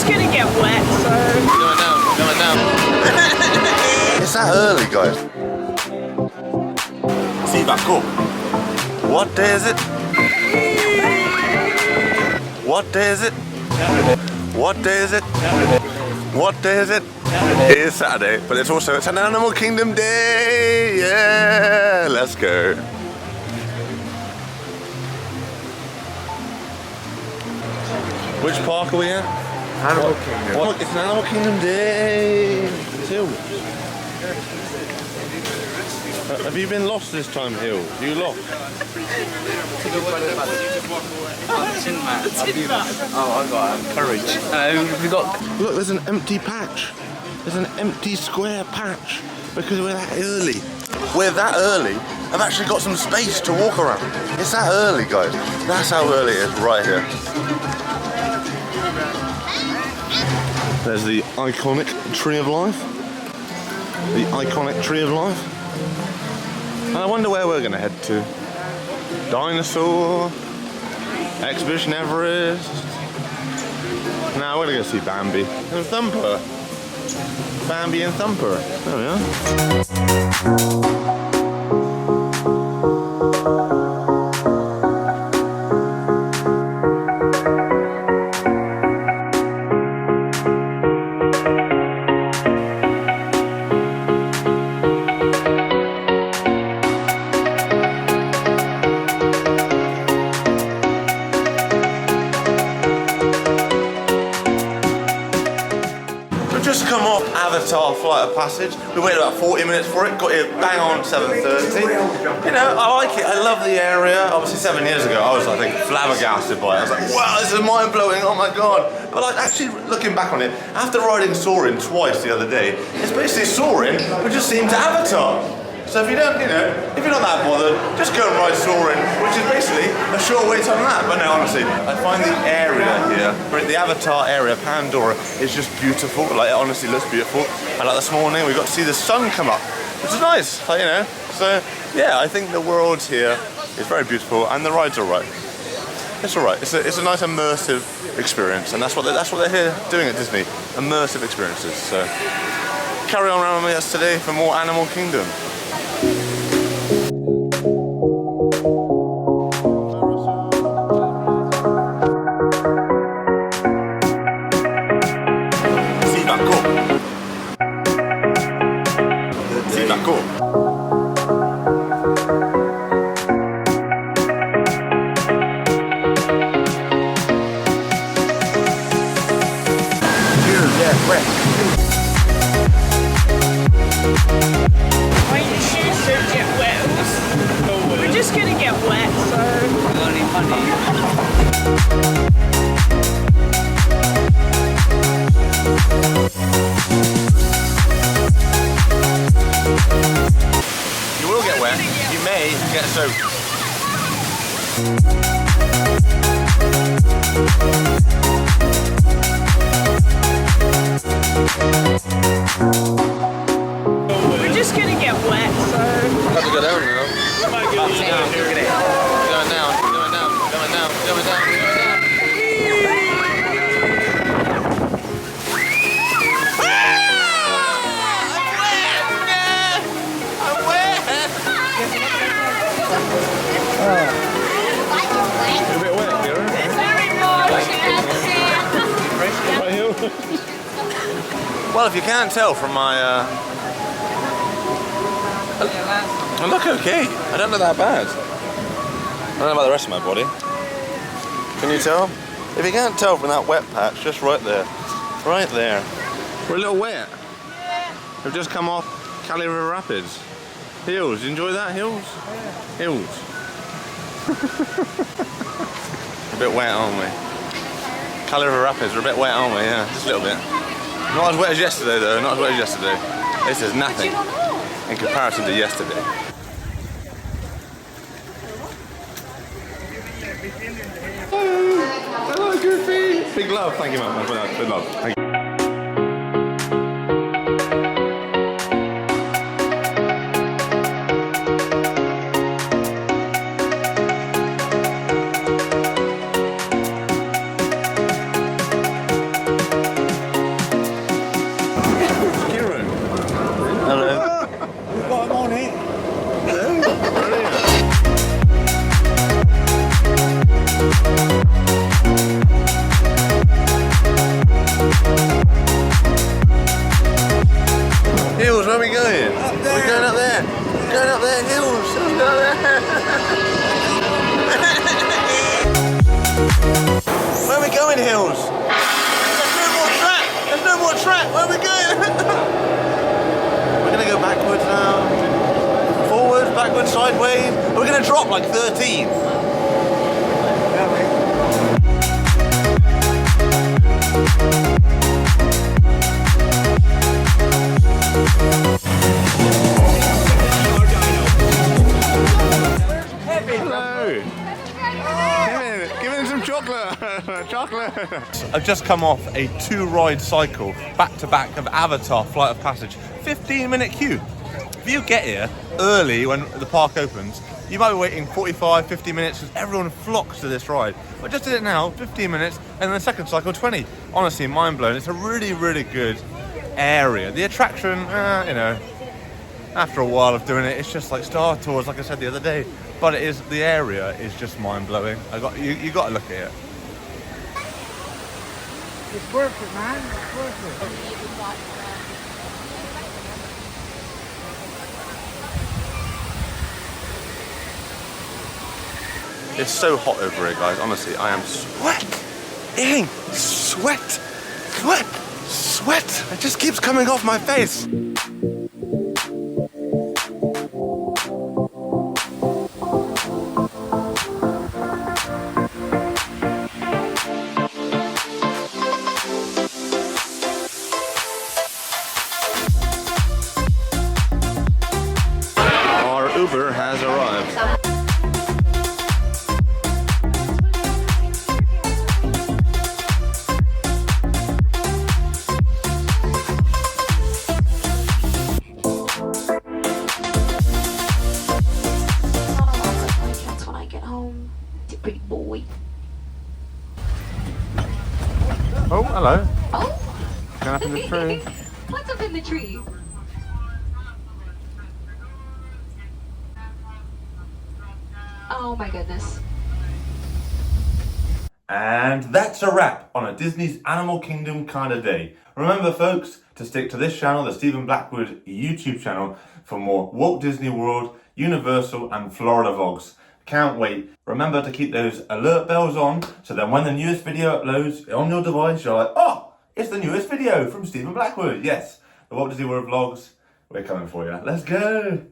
gonna get wet, so. Going down. It's that early, guys. See back up. What day is it? What day is it? What day is it? What day is it? It is Saturday, but it's an Animal Kingdom day. Yeah, let's go. Which park are we at? Animal Kingdom. What? It's an Animal Kingdom day. Hill. Have you been lost this time, Hill? You lost? Oh, I got courage. We got. Look, there's an empty patch. There's an empty square patch because we're that early. We're that early. I've actually got some space to walk around. It's that early, guys. That's how early it is right here. There's the iconic Tree of Life. The iconic Tree of Life. And I wonder where we're going to head to. Dinosaur. Exhibition Everest. Now we're going to go see Bambi and Thumper. Bambi and Thumper. There we are. Just come off Avatar Flight of Passage. We waited about 40 minutes for it, got here bang on 7:30. You know, I like it, I love the area. Obviously 7 years ago, I was, I think, flabbergasted by it. I was like, wow, this is mind-blowing, oh my God. But like, actually looking back on it, after riding Soarin' twice the other day, it's basically Soarin', we just seemed to Avatar. So if you don't, you know, if you're not that bothered, just go and ride Soarin', which is basically a short wait time that. But no, honestly, I find the area here, the Avatar area, Pandora, is just beautiful. Like, it honestly looks beautiful. And like this morning, we got to see the sun come up, which is nice, like, you know. So yeah, I think the world here is very beautiful, and the ride's alright. It's alright. It's a nice immersive experience, and that's what they're here doing at Disney, immersive experiences. So carry on around with us today for more Animal Kingdom. My shoes don't get wet. We're just gonna get wet, so. You will get wet. You may get soaked. We're just gonna get wet, so. Have to go down now. Going down. Well, if you can't tell from my, I look okay. I don't look that bad. I don't know about the rest of my body. Can you tell? If you can't tell from that wet patch, just right there. Right there. We're a little wet. We've just come off Cali River Rapids. Hills, you enjoy that, Hills? Yeah. Hills. A bit wet, aren't we? Cali River Rapids, we're a bit wet, aren't we? Yeah, just a little bit. Not as wet as yesterday though, not as wet as yesterday. This is nothing in comparison to yesterday. Hello, Goofy! Big love, thank you, man. Big love. Thank you. track. Where are we going? We're gonna go backwards now. Forwards, backwards, sideways. We're gonna drop like 13. Hello. Give him some chocolate. Chocolate. I've just come off a 2-ride cycle back to back of Avatar Flight of Passage. 15-minute queue. If you get here early when the park opens, you might be waiting 45, 50 minutes because everyone flocks to this ride. I just did it now, 15 minutes, and then the second cycle, 20. Honestly, mind blown. It's a really, really good area. The attraction, you know, after a while of doing it, it's just like Star Tours, like I said the other day. But it is, the area is just mind blowing. You got to look at it. It's worth it, man. It's worth it. It's so hot over here, guys. Honestly, I am sweating. Sweat. It just keeps coming off my face. Our Uber has arrived. Pretty boy. Oh, hello. Oh! Going up in the tree. What's up in the tree? Oh my goodness. And that's a wrap on a Disney's Animal Kingdom kind of day. Remember, folks, to stick to this channel, the Stephen Blackwood YouTube channel, for more Walt Disney World, Universal and Florida vlogs. Can't wait. Remember to keep those alert bells on, so then when the newest video uploads on your device, you're like, oh, it's the newest video from Stephen Blackwood. Yes, the Walt Disney World vlogs, we're coming for you. Let's go.